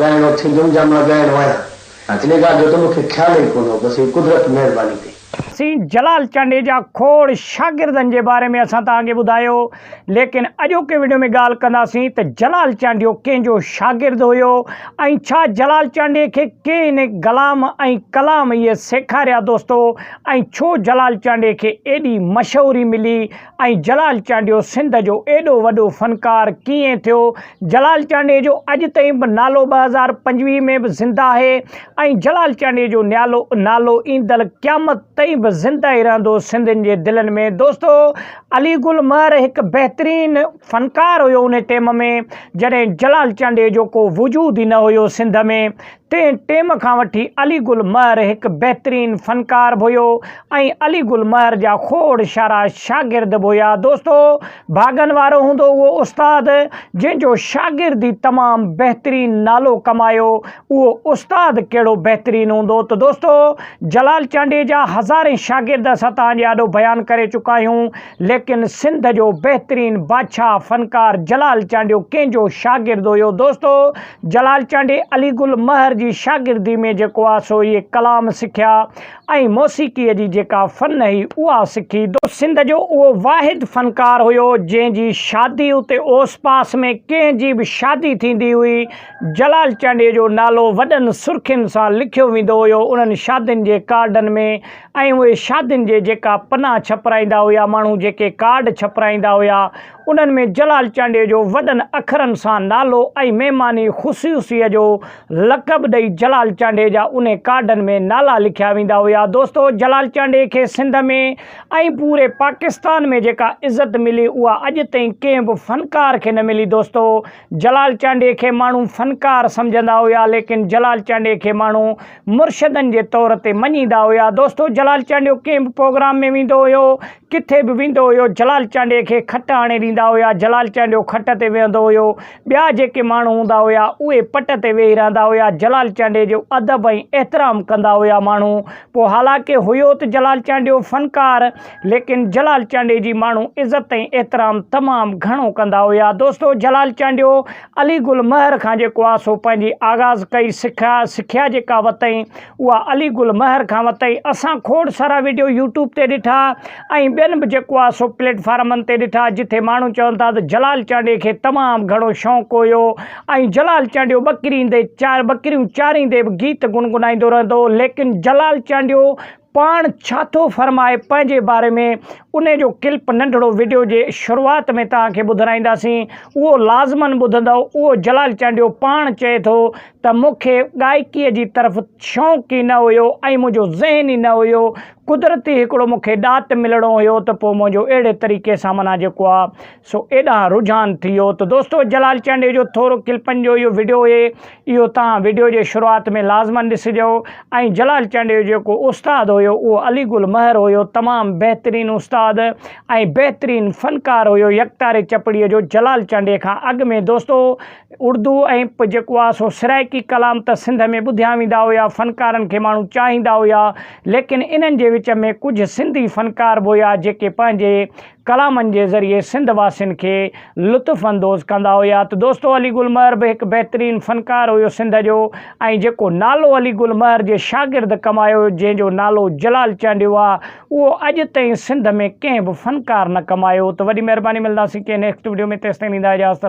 ॻाइण उथी जुम जाम ॻाइण आहियां हिन ॻाल्हि जो त मूंखे ख़्यालु ई कोन हो बसि कुदरत महिरबानी कई। जलाल चांडे जा खोड़ शागिर्दनि जे बारे में असां तव्हांखे ॿुधायो, लेकिन अॼोके वीडियो में ॻाल्हि कंदासीं त जलाल चांडियो कंहिंजो शागिर्दु हुयो ऐं छा जलाल चांडे खे कंहिं इन गलाम ऐं कलाम इहे सेखारिया दोस्तो, ऐं छो जलाल चांडे खे एॾी मशहूरी मिली ऐं जलाल चांडियो सिंध जो एॾो वॾो फ़नकार कीअं थियो। जलाल चांडे जो अॼु ताईं बि नालो 2025 में बि ज़िंदा आहे ऐं जलाल चांडे जो नालो ईंदड़ क़यामत ताईं बि ज़िंदा ई रहंदो सिंधियुनि जे दिलनि में। दोस्तो अली गुल महर हिकु बहितरीनु फ़नकार हुयो उन टाइम में जॾहिं जलाल चांडे जो को वजूद ई न हुयो सिंध में। तंहिं टाइम खां वठी अली गुल महर हिकु बहितरीनु फ़नकार हुयो ऐं अली गुल महर जा खोड़ सारा शागिर्द बि हुया। दोस्तो भागनि वारो हूंदो उहो उस्ताद जंहिंजो शागिर्द ई तमामु बहितरीनु नालो कमायो, उहो उस्ताद कहिड़ो बहितरीनु हूंदो। त दोस्तो जलाल चांडे जा हज़ारे शागिर्द असां तव्हांजे ॾाढो बयानु करे चुका आहियूं, लेकिन सिंध जो बहितरीनु बादशाह फ़नकार जलाल चांडियो कंहिंजो शागिर्द हुयो। दोस्तो जलाल चांडे अली गुल महर जी शागिर्दी में जेको आहे सो इहे कलाम सिखिया ऐं मौसीक़ीअ जी जेका फ़न हुई उहा सिखी। सिंध जो उहो वाहिद फ़नकार हुयो जंहिंजी शादी उते ओस पास में कंहिंजी बि शादी थींदी हुई, जलाल चांडे जो नालो वॾनि सुर्खियुनि सां लिखियो वेंदो हुयो उन्हनि शादियुनि जे कार्डनि में, ऐं उहे शादियुनि जे जेका पना छपराईंदा हुया माण्हू, जेके कार्ड छपराईंदा हुया उन्हनि में जलाल चांडे जो वॾनि अखरनि सां नालो ऐं महिमानी ख़ुसूसीअ जो लक़ब ॾेई जलाल चांडे जा उन कार्डनि में नाला लिखिया वेंदा हुया। दोस्तो जलाल चांडे खे सिंध में ऐं पूरे पाकिस्तान में जेका इज़त मिली उहा अॼु ताईं कंहिं बि फ़नकार खे न मिली। दोस्तो जलाल चांडे खे माण्हू फ़नकार सम्झंदा हुया, लेकिन जलाल चांडे खे माण्हू मुर्शदनि जे तौर ते मञींदा हुया। दोस्तो जलाल चांडियो कंहिं बि प्रोग्राम में वेंदो हुयो, किथे बि वेंदो हुयो, जलाल चांडे खे खट आणे ॾींदा हुया, जलाल चांडियो खट ते वेहंदो हुयो, ॿिया जेके माण्हू हूंदा हुया उहे पट ते वेही रहंदा हुया, जलाल चांडे जो अदब ऐं एतिराम कंदा हुया माण्हू। पोइ हालांकि हुयो त जलाल चांडियो फ़नकार, लेकिन जलाल चांडे जी माण्हू इज़त ऐं एतिराम तमामु घणो कंदा हुया। दोस्तो जलाल चांडियो अली गुल महर खां जेको आहे सो पंहिंजी आगाज़ कई, सिखिया जेका वरितई उहा अली गुल महर खां वरितई। असां खोड़ सारा वीडियो यूट्यूब ते ॾिठा ऐं ॿियनि बि जेको आहे सो प्लेटफॉर्मनि ते ॾिठा जिथे माण्हू चवनि था त जलाल चांडे खे तमामु घणो शौक़ु हुयो ऐं जलाल चांडियो बकरियूं चारींदे बि गीत गुनगुनाईंदो रहंदो। लेकिन जलाल चांडियो पाण छा थो फरमाए पंहिंजे बारे में उन जो क्लिप नंढड़ो वीडियो जे शुरूआति में तव्हांखे ॿुधाईंदासीं, उहो लाज़मन ॿुधंदव। उहो जलाल चांडियो पाण चए थो त मूंखे ॻाइकीअ जी तरफ़ शौक़ु ई न हुयो ऐं मुंहिंजो ज़हन ई न हुयो, कुदरती हिकिड़ो मूंखे ॾात मिलणो हुयो त पोइ मुंहिंजो अहिड़े तरीक़े सां माना जेको आहे सो एॾां रुझान थी वियो। त दोस्तो जलाल चांडे जो थोरो क्लिपनि जो इहो वीडियो आहे, इहो तव्हां वीडियो जे शुरूआति में लाज़मन ॾिसिजो। ऐं जलाल चांडे जो जेको उस्ताद हुयो उहो अली गुल महर हुयो, तमामु बहितरीनु उस्ताद ऐं बहितरीनु फ़नकार हुयो यकतारे चपड़ीअ जो। जलाल चांडे खां अॻु में दोस्तो उर्दू ऐं जेको आहे सो सराइकी कलाम त सिंध में ॿुधिया वेंदा हुया, फ़नकारनि खे माण्हू चाहींदा हुया, लेकिन इन्हनि जे विच में कुझु सिंधी फ़नकार बि हुया जेके पंहिंजे कलामनि जे ज़रिए सिंध वासियुनि खे लुत्फ़ अंदोज़ कंदा हुया। त दोस्तो अली गुल महर बि हिकु बहितरीनु फ़नकार हुयो सिंध जो, ऐं जेको नालो अली गुल महर जे शागिर्द कमायो जंहिंजो नालो जलाल चांडियो आहे, उहो अॼु ताईं सिंध में कंहिं बि फ़नकार न कमायो। त वॾी महिरबानी, मिलंदासीं कंहिं नेक्स्ट वीडियो में, तेसिताईं ॾींदा इजाज़त।